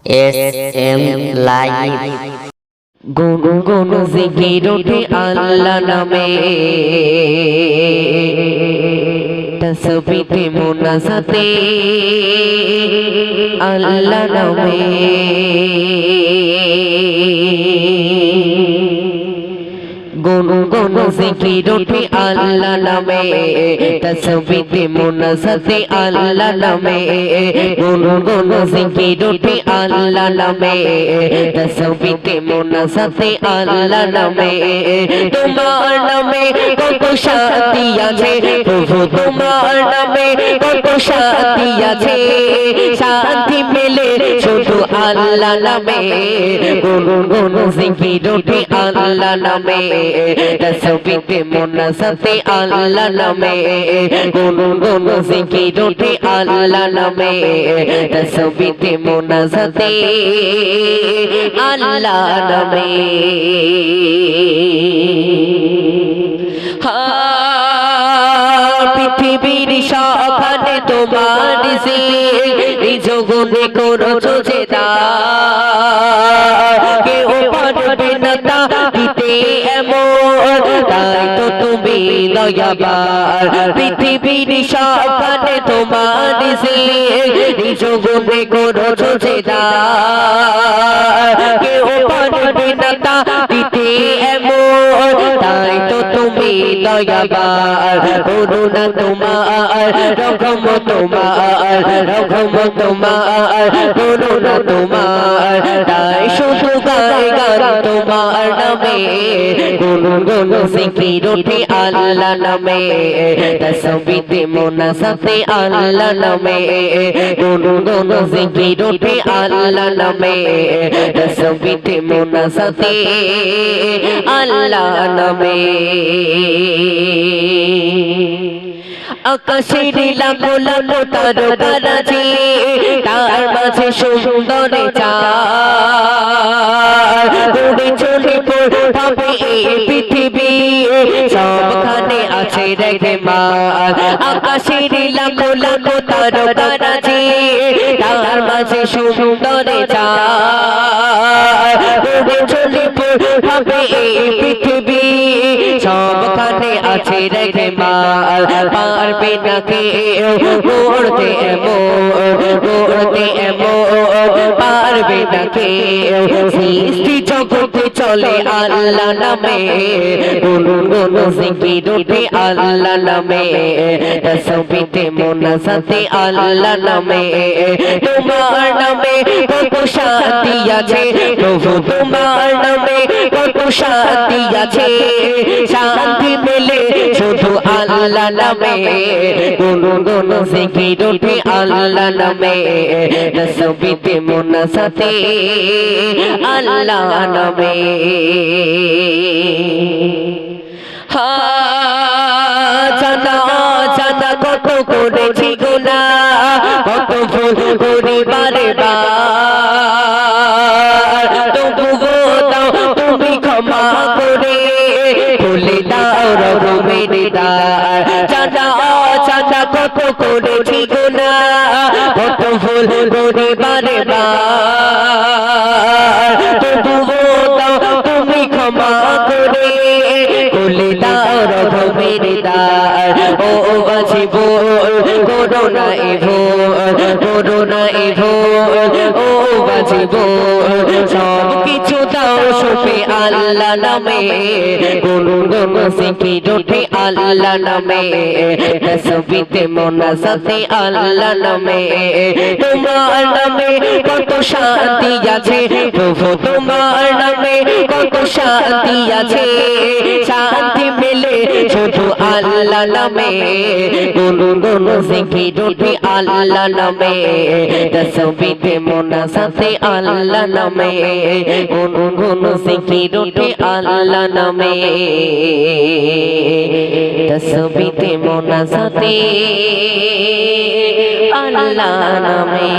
SM Live গুন গুন জিকির ওঠে আল্লাহ নামে তসবিতে মুনাজাতে আল্লাহ নামে গুন গুন জিকির ওঠে আল্লাহ নামে তসবিতে মুনাজাতে আল্লাহ নামে গুন গুন জিকির ওঠে আল্লাহ নামে তসবিতে মুনাজাতে আল্লাহ নামে তোমার নামে কত শান্তি আছে প্রভু তোমার নামে কত শান্তি আছে শান্তি মেলে শুধু আল্লাহ নামে গুন গুন জিকির ওঠে আল্লাহ নামে তসবিতে মুনাজাতে আল্লাহ নামে গুন গুন জিকির ওঠে আল্লাহ নামে তসবিতে মুনাজাতে আল্লাহ নামে পৃথিবীর সখানে তোমার নিজ গুণে করছো যে কেউ পারবে না তা দিতে এমন তাই তো তুমি দয়াবান পৃথিবীর সখানে তোমার নিজ গুণে করছো যে কেউ পারবে না তা দিতে এমন তাই তো তুমি দয়াবান করুণা তোমার রকম তোমার রকম তোমার করুণা তোমার তাই শুধু গায় গান তোমার নামে গুন গুন জিকির ওঠে আল্লাহ নামে তসবিতে মুনাজাতে আল্লাহ নামে গুন গুন জিকির ওঠে আল্লাহ নামে তসবিতে মুনাজাতে আল্লাহ নামে আকাশের লাখো লাখো তারকারাজি তার মাঝে সুন্দর চাঁদ উড়ে চলে পড়বে এই পৃথিবী সবখানে আছে রহমান আকাশের লাখো লাখো তারকারাজি তার মাঝে সুন্দর চাঁদ উড়ে চলে পড়বে এই পৃথিবী সবখানে আছে রহমান পারবে না কেউ করতে এমন পারবে না কেউ সৃষ্টি জগতে চলে আল্লাহ নামে গুন গুন জিকির ওঠে আল্লাহ নামে তসবিতে মুনাজাতে আল্লাহ নামে তোমার নামে কত শান্তি আছে প্রভু তোমার নামে কত শান্তি আছে শান্তি মেলে শুধু আল্লাহ নামে গুন গুন জিকির ওঠে আল্লাহ নামে তসবিতে মুনাজাতে আল্লাহ নামে জানা জানা কত করেছি গুনাহ কত ভুল করি বারে বার তবুও দাও তুমি ক্ষমা করে খুলে দাও রহমের দ্বার জানা জানা কত করেছি গুনাহ কত ভুল করি বারে বার তবুও দাও তুমি ক্ষমা করে খুলে দাও রহমের দ্বার ও বাজিব করোনা ও বাজিব সব কিছু দাও শুফে আল্লাহ নামে গুন গুন জিকির ওঠে আল্লাহ নামে তসবিতে মুনাজাতে আল্লাহ নামে তোমার নামে কত শান্তি আছে প্রভু তোমার নামে কত শান্তি আছে শান্তি মেলে শুধু আল্লাহ নামে গুন গুন জিকির ওঠে আল্লাহ নামে তসবিতে মুনাজাতে আল্লাহ নামে গুন গুন জিকির ওঠে আল্লাহ নামে তসবিতে মুনাজাতে আল্লাহ নামে।